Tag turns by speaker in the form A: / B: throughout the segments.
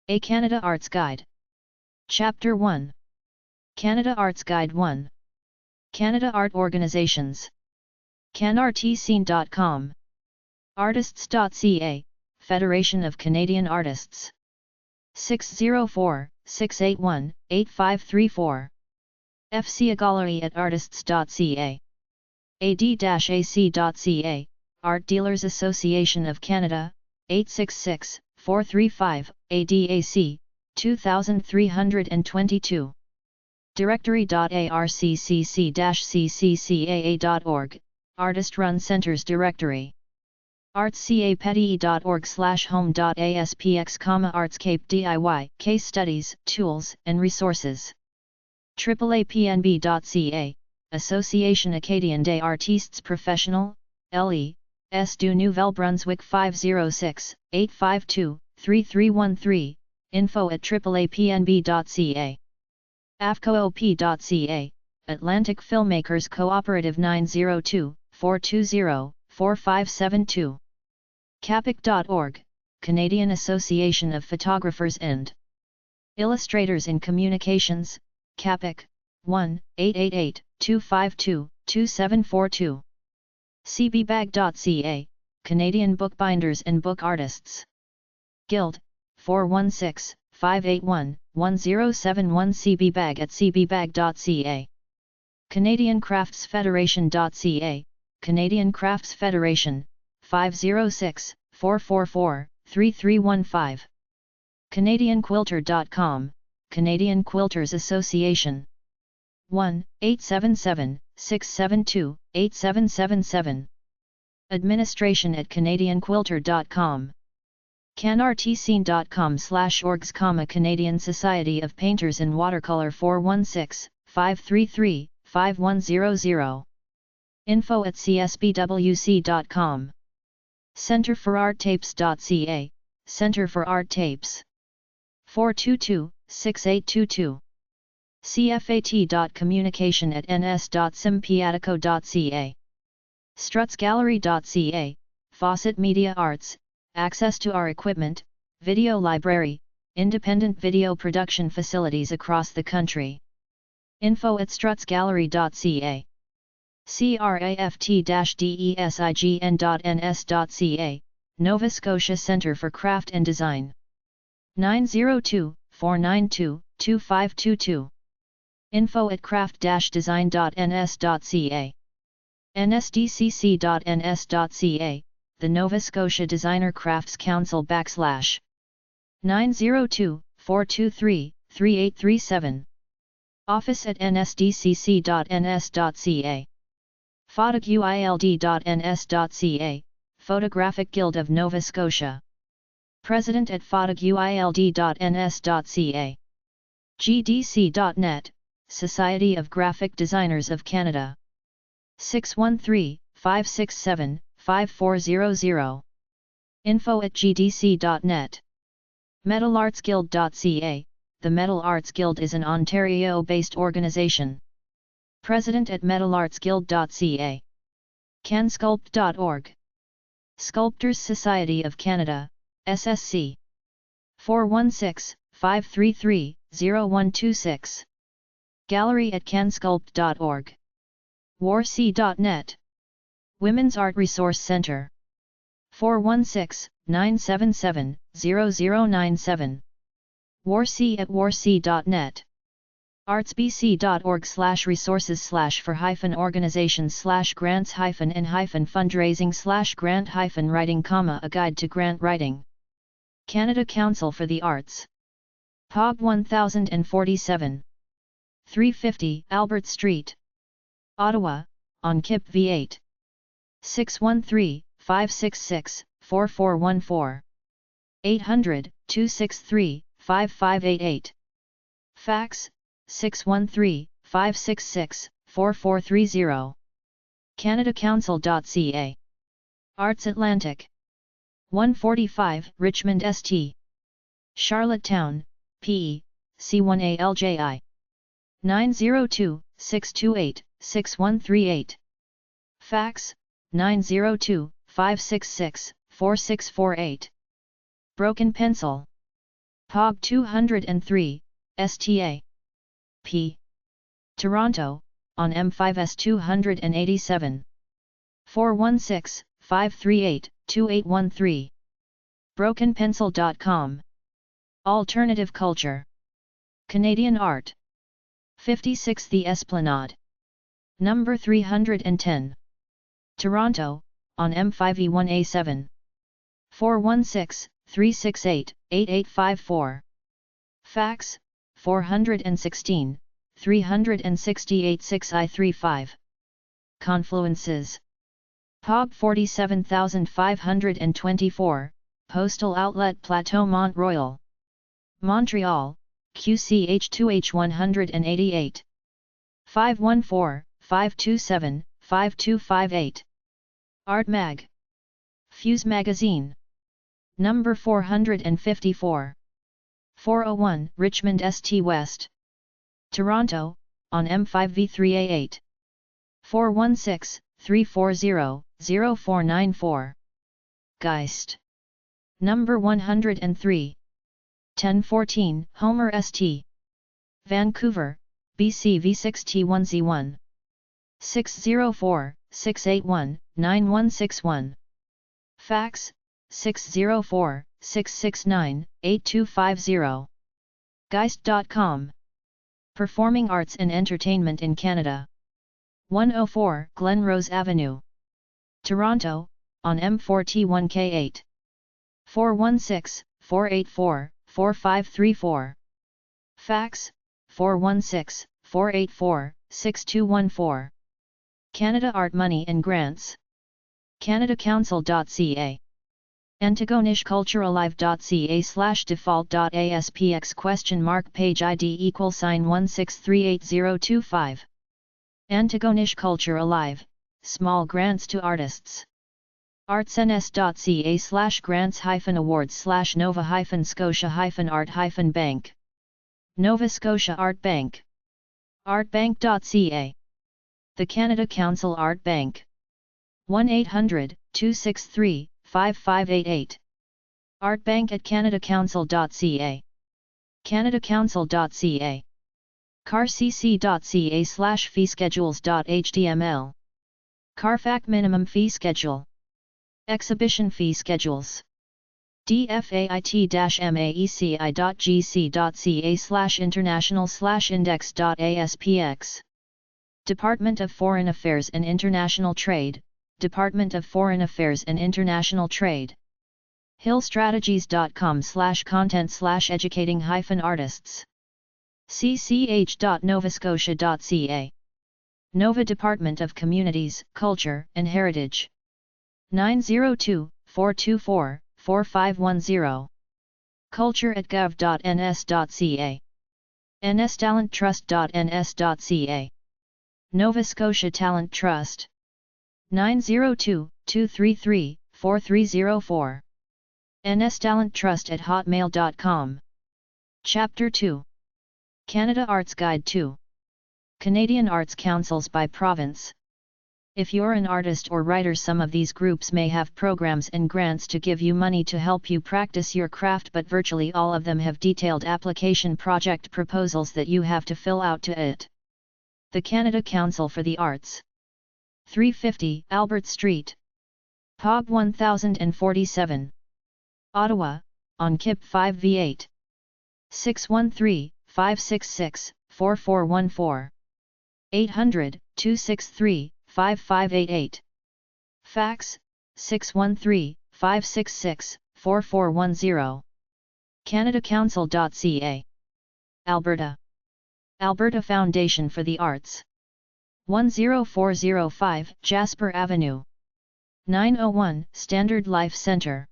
A: A Canada Arts Guide. Chapter 1. Canada Arts Guide 1. Canada Art Organizations. canartscene.com. Artists.ca, Federation of Canadian Artists. 604-681-8534. FCA Gallery at artists.ca. ad-ac.ca, Art Dealers Association of Canada, 866-435-ADAC, 2322. Directory.arccc-cccaa.org, Artist-Run Centers Directory. artscapedi.org/home.aspx, Artscape DIY, Case Studies, Tools, and Resources. AAAPNB.ca, Association Acadienne des Artistes Professionnels, L.E.S. du Nouveau-Brunswick 506-852-3313, info at AAAPNB.ca. AFCOOP.ca, Atlantic Filmmakers Cooperative 902-420-4572. CAPIC.org, Canadian Association of Photographers and Illustrators in Communications, CAPIC, 1-888-252-2742. cbbag.ca, Canadian Bookbinders and Book Artists Guild, 416-581-1071, cbbag at cbbag.ca. Canadian Crafts Federation.ca, Canadian Crafts Federation, 506-444-3315. CanadianQuilter.com, Canadian Quilters Association, 1-877-672-8777. Administration at CanadianQuilter.com. canartscene.com/orgs, Canadian Society of Painters in Watercolor, 416-533-5100. Info at csbwc.com. Centre for Art Tapes.ca, Centre for Art Tapes, 422-6822. cfat.communication@ns.simpiatico.ca. strutsgallery.ca, Fawcett Media Arts, access to our equipment, video library, independent video production facilities across the country. Info at strutsgallery.ca. craft-design.ns.ca, Nova Scotia Centre for Craft and Design. 902-492-2522. Info at craft-design.ns.ca. nsdcc.ns.ca, the Nova Scotia Designer Crafts Council / 902-423-3837. Office at nsdcc.ns.ca. photoguild.ns.ca, Photographic Guild of Nova Scotia. President at photoguild.ns.ca. gdc.net, Society of Graphic Designers of Canada. 613-567-5400. Info at gdc.net. metalartsguild.ca, the Metal Arts Guild is an Ontario-based organization. President at metalartsguild.ca. cansculpt.org. Sculptors Society of Canada, SSC. 416-533-0126. Gallery at cansculpt.org. warc.net. Women's Art Resource Center. 416-977-0097. warc at warc.net. artsbc.org/resources/for-grants-and-fundraising/grant-writing, a guide to grant writing. Canada Council for the Arts. POG 1047. 350 Albert Street, Ottawa, on KIP V8. 613-566-4414. 800-263-5588. Fax, 613-566-4430. CanadaCouncil.ca. Arts Atlantic. 145 Richmond St. Charlottetown, PE, C1ALJI. 902-628-6138. Fax, 902-566-4648. Broken Pencil. epub 203, STA. P. Toronto, on M5S 287. 416-538-2813. BrokenPencil.com. Alternative Culture. Canadian Art. 56 The Esplanade. Number 310. Toronto, on M5E1A7. 416-368-8854. Fax, 416, 368 6I35. Confluences. epub 47524, Postal Outlet Plateau Mont Royal. Montreal, QCH 2H188. 514-527-5258. Art Mag. Fuse Magazine. Number 454. 401 Richmond St. West. Toronto, on M5V3A8. 416-340-0494. Geist. Number 103. 1014 Homer St. Vancouver, BC V6T1Z1. 604-681-9161. Fax, 604-669-8250. Geist.com. Performing Arts and Entertainment in Canada. 104 Glenrose Avenue. Toronto, on M4T1K8. 416-484-4534. Fax, 416-484-6214. Canada Art Money and Grants. CanadaCouncil.ca. AntigonishCultureAlive.ca/default.aspx ? Page ID =1638025. Antigonish Culture Alive, Small Grants to Artists. artsns.ca/grants-awards/nova-scotia-art-bank. Nova Scotia Art Bank. artbank.ca. The Canada Council Art Bank. 1-800-263-5588. artbank@canadacouncil.ca. canadacouncil.ca. carcc.ca/feeschedules.html. Carfac Minimum Fee Schedule. Exhibition Fee Schedules. dfait-maeci.gc.ca/international/index.aspx. Department of Foreign Affairs and International Trade, Department of Foreign Affairs and International Trade. hillstrategies.com/content/educating-artists. cch.novascotia.ca. Nova Department of Communities, Culture and Heritage. 902-424-4510. culture@gov.ns.ca. nstalenttrust.ns.ca. Nova Scotia Talent Trust. 902-233-4304. nstalenttrust@hotmail.com. Chapter 2. Canada Arts Guide 2. Canadian Arts Councils by Province. If you're an artist or writer, some of these groups may have programs and grants to give you money to help you practice your craft, but virtually all of them have detailed application project proposals that you have to fill out to it. The Canada Council for the Arts. 350 Albert Street. epub 1047. Ottawa, on KIP 5V8. 613-566-4414. 800-263-5588. Fax, 613-566-4410. CanadaCouncil.ca. Alberta. Alberta Foundation for the Arts. 10405 Jasper Avenue. 901 Standard Life Centre.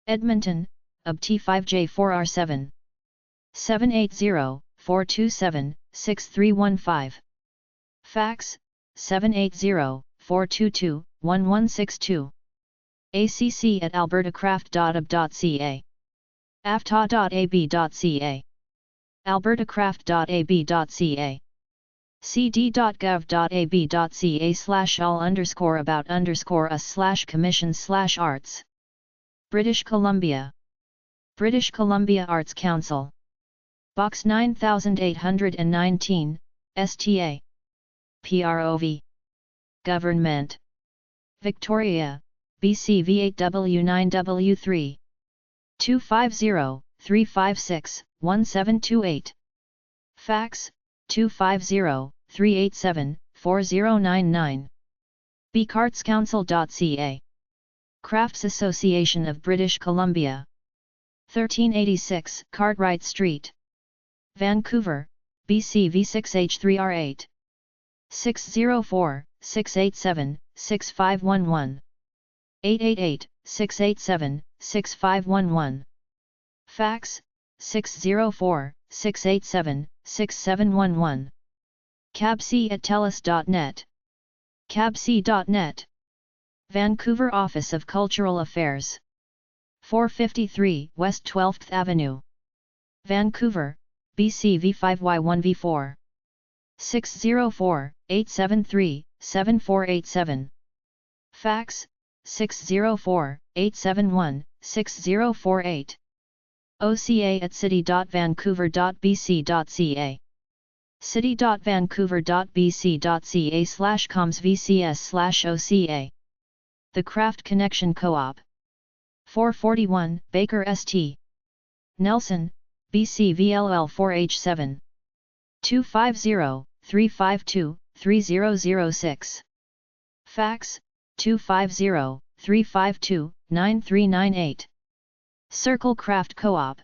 A: Edmonton, UB T5J4R7. 780-427-6315. Fax, 780-422-1162. acc@albertacraft.ub.ca. afta.ab.ca. albertacraft.ab.ca. cd.gov.ab.ca/all_about_us/commissions/arts. British Columbia. British Columbia Arts Council. Box 9819, STA. PROV. Government. Victoria, BC V8W9W3. 250-356-1728. Fax, 250-387-4099. becartscouncil.ca. Crafts Association of British Columbia. 1386 Cartwright Street. Vancouver, BC V6H3R8. 604-687-6511. 888-687-6511. Fax, 604-687-6711. cabc@telus.net. cabc.net. Vancouver Office of Cultural Affairs. 453 West 12th Avenue. Vancouver, BC V5Y1V4. 604-873-7487. Fax, 604-871-6048. oca@city.vancouver.bc.ca. city.vancouver.bc.ca/comsvcs/oca. The Craft Connection Co-op. 441 Baker St. Nelson, BC VLL4H7. 250-352-3006. Fax, 250-352-9398. Circle Craft Co-op.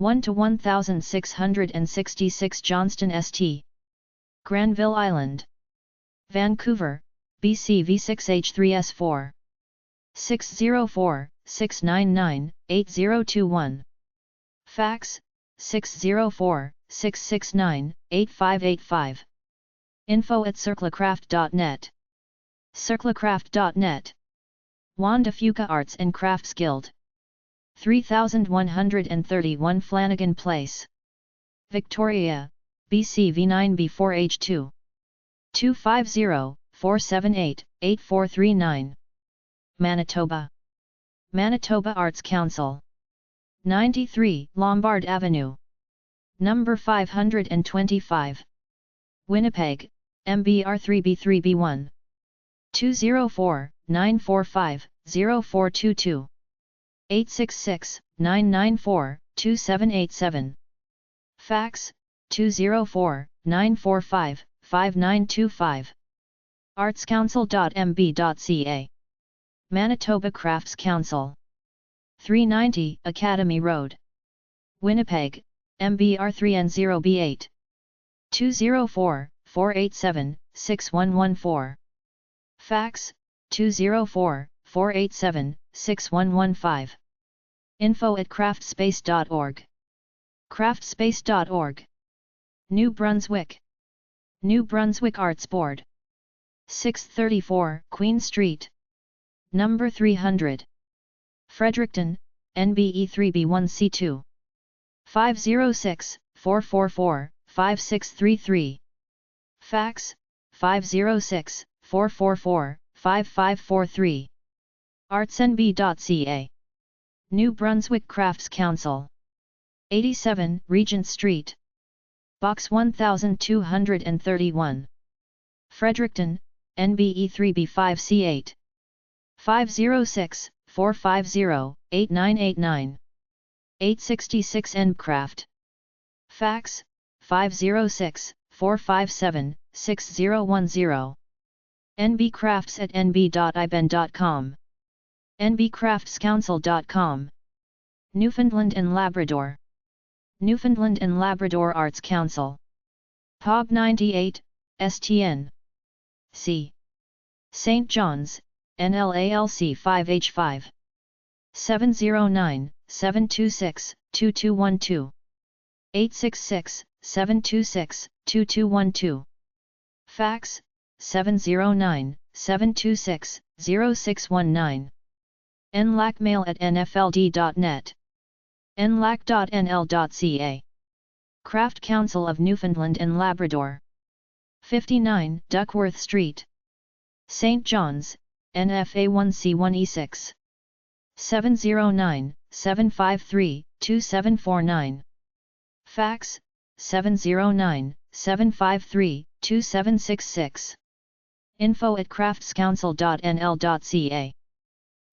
A: 1-1666 Johnston St. Granville Island. Vancouver, BC V6H3S4. 604-699-8021. Fax, 604-669-8585. info@circlecraft.net. circlecraft.net. Juan de Fuca Arts and Crafts Guild. 3131 Flanagan Place. Victoria, BC V9B4H2. 250-478-8439. Manitoba. Manitoba Arts Council. 93 Lombard Avenue. Number 525. Winnipeg, MBR3B3B1. 204-945-0422. 866-994-2787. Fax, 204-945-5925. artscouncil.mb.ca. Manitoba Crafts Council. 390 Academy Road. Winnipeg, MBR3N0B8. 204-487-6114. Fax, 204-487-6115. info@craftspace.org. craftspace.org. New Brunswick. New Brunswick Arts Board. 634 Queen Street. Number 300. Fredericton, NBE3B1C2. 506-444-5633. Fax, 506-444-5543. artsnb.ca. New Brunswick Crafts Council. 87 Regent Street. Box 1231. Fredericton, NBE3B5C8. 506-450-8989. 866 Endcraft. Fax, 506-457-6010. nbcrafts@nb.iben.com. nbcraftscouncil.com. Newfoundland and Labrador. Newfoundland and Labrador Arts Council. POB 98, STN. C. St. John's, NLALC 5H5. 709-726-2212. 866-726-2212. Fax, 709-726-0619. nlacmail@nfld.net. nlac.nl.ca. Craft Council of Newfoundland and Labrador. 59 Duckworth Street. St. John's, NFA1C1E6. 753-2749. Fax, 709-753-2766. info@craftscouncil.nl.ca.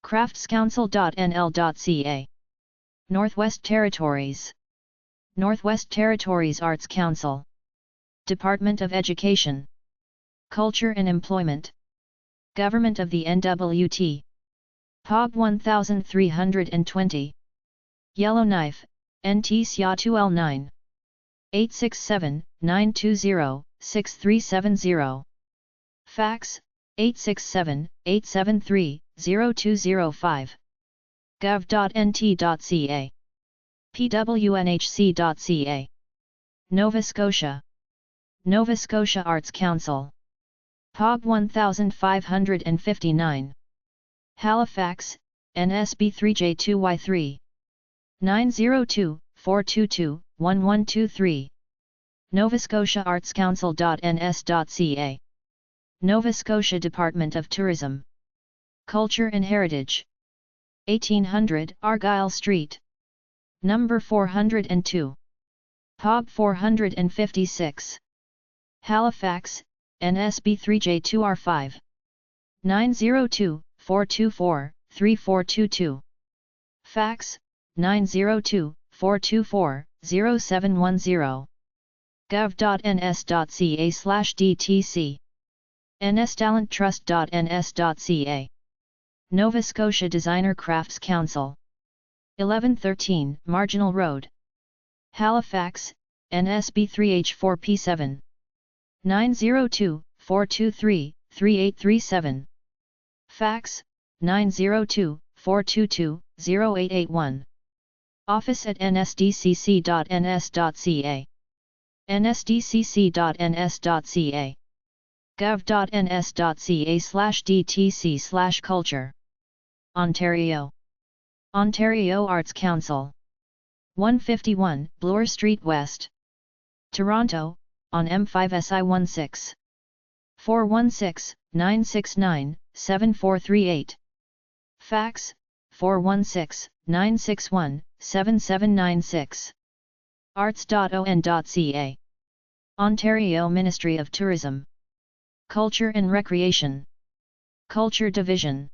A: craftscouncil.nl.ca. Northwest Territories. Northwest Territories Arts Council. Department of Education, Culture and Employment, Government of the NWT. POB 1320. Yellowknife, NT SIA 2L9. 867-920-6370. Fax, 867-873-0205. gov.nt.ca. pwnhc.ca. Nova Scotia. Nova Scotia Arts Council. POB 1559. Halifax, NSB 3J2Y3. 902-422-1123. Nova Scotia Arts Council.ns.ca. Nova Scotia Department of Tourism, Culture and Heritage. 1800 Argyle Street. Number 402. POB 456. Halifax, NSB 3J2R5. 902-424-3422. Fax, 902-424-0710. gov.ns.ca/dtc. nstalenttrust.ns.ca. Nova Scotia Designer Crafts Council. 1113 Marginal Road. Halifax, NSB 3H4P7. 902-423-3837. Fax, 902-422-0881. Office at nsdcc.ns.ca. nsdcc.ns.ca. gov.ns.ca/dtc/culture. Ontario. Ontario Arts Council. 151 Bloor Street West. Toronto, on M5SI16. 416-969-7438. Fax, 416-961-7796. arts.on.ca. Ontario Ministry of Tourism, Culture and Recreation, Culture Division.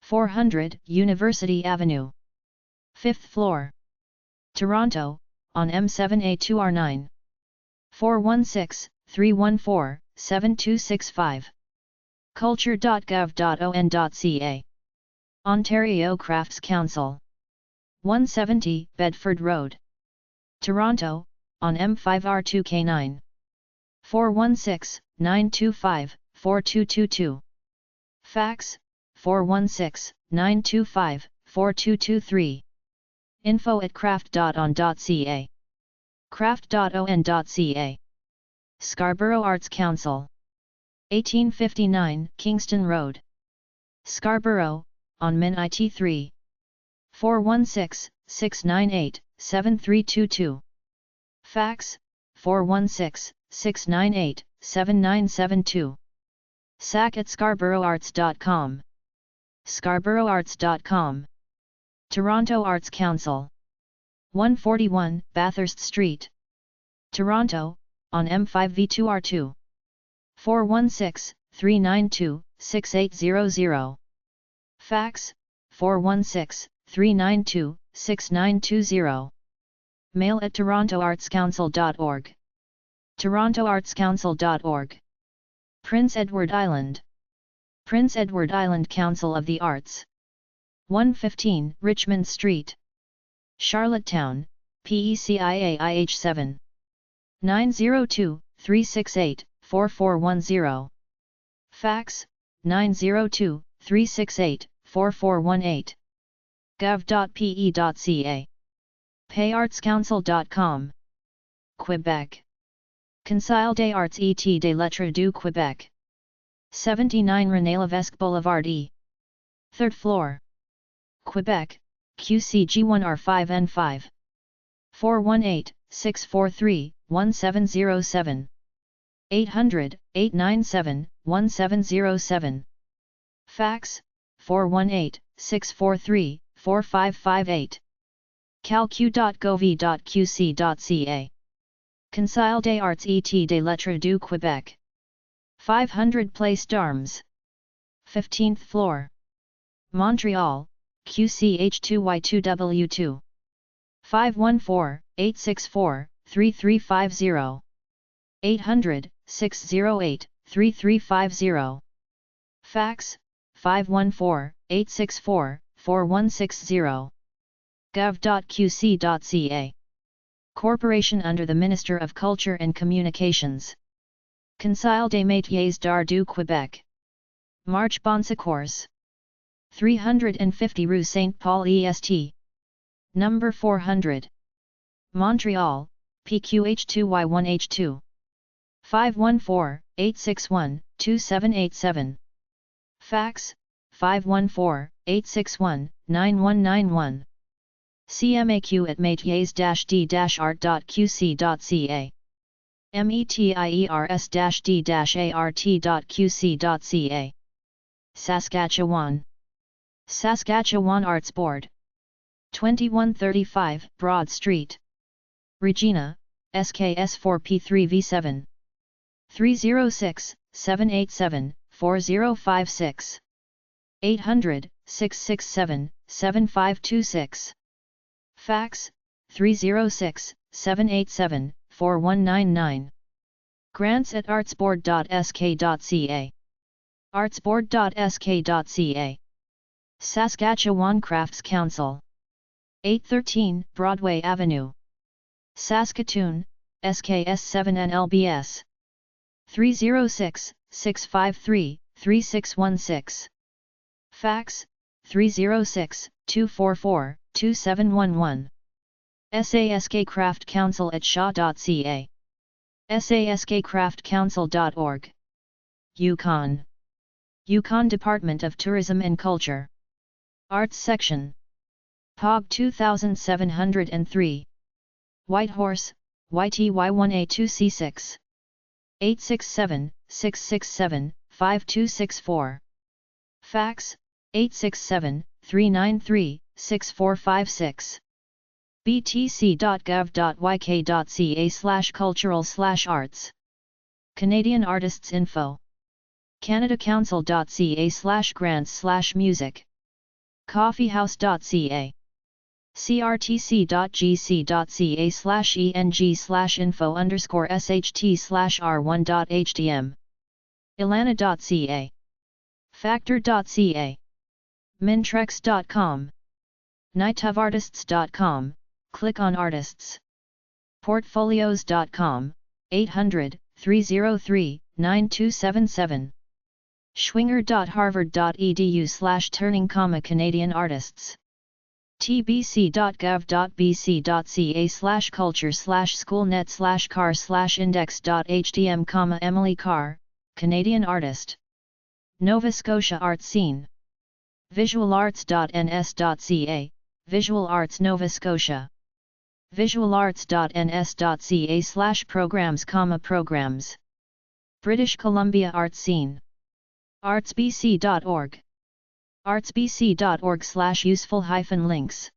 A: 400 University Avenue. 5th floor. Toronto, on M7A2R9. 416-314-7265. culture.gov.on.ca. Ontario Crafts Council. 170 Bedford Road. Toronto, on M5R2K9. 416-925-4222. Fax, 416-925-4223. info@craft.on.ca. craft.on.ca. Scarborough Arts Council. 1859 Kingston Road. Scarborough, on Min IT3. 416-698-7322. Fax, 416-698-7972. sac@scarborougharts.com. scarborougharts.com. Toronto Arts Council. 141 Bathurst Street. Toronto, on M5V2R2. 416-392-6800. Fax, 416-392-6920. Mail at torontoartscouncil.org. torontoartscouncil.org. Prince Edward Island. Prince Edward Island Council of the Arts. 115 Richmond Street. Charlottetown, PECIAIH7. 902-368-4410. Fax, 902-368-4418. gov.pe.ca. payartscouncil.com. Quebec. Conseil des Arts et des Lettres du Québec. 79 René Lévesque Boulevard E. 3rd floor. Quebec, QCG1R5N5. 418-643-1707. 800-897-1707. Fax, 418-643-4558. calq.gov.qc.ca. Conseil des Arts et des Lettres du Québec. 500 Place d'Armes. 15th floor. Montreal, QCH2Y2W2. 514-864-3350. 800-608-3350. Fax, 514-864-4160. gov.qc.ca. Corporation under the Minister of Culture and Communications. Conseil des métiers d'art du Québec. Marche Bonsecours. 350 Rue Saint-Paul Est. Number 400. Montreal, PQH2Y1H2. 514-861-2787. Fax, 514-861-9191. CMAQ at métiers-d-art.qc.ca. METIERS-d-art.qc.ca. Saskatchewan. Saskatchewan Arts Board. 2135 Broad Street. Regina, SKS4P3V7. 306-787-4056. 800-667-7526. Fax, 306-787-4199. Grants at artsboard.sk.ca. artsboard.sk.ca. Saskatchewan Crafts Council. 813 Broadway Avenue. Saskatoon, SKS7NLBS. 306-653-3616. Fax, 306-244-2711. saskcraftcouncil at shaw.ca. saskcraftcouncil.org. Yukon. Yukon Department of Tourism and Culture. Arts Section. POG 2703. Whitehorse, YTY1A2C6. 867-667-5264. Fax, 867-393-6456. btc.gov.yk.ca/cultural/arts. Canadian Artists Info. CanadaCouncil.ca/grants/music. Coffeehouse.ca. crtc.gc.ca/eng/info_sht/r1.htm. Ilana.ca. Factor.ca. Mintrex.com. Nightofartists.com, click on Artists. Portfolios.com, 800-303-9277. Schwinger.harvard.edu/turning, Canadian Artists. tbc.gov.bc.ca/culture/schoolnet/car/index.htm, Emily Carr, Canadian Artist. Nova Scotia Art Scene. visualarts.ns.ca, Visual Arts Nova Scotia. visualarts.ns.ca/programs, programs. British Columbia Art Scene. artsbc.org. artsbc.org/useful-links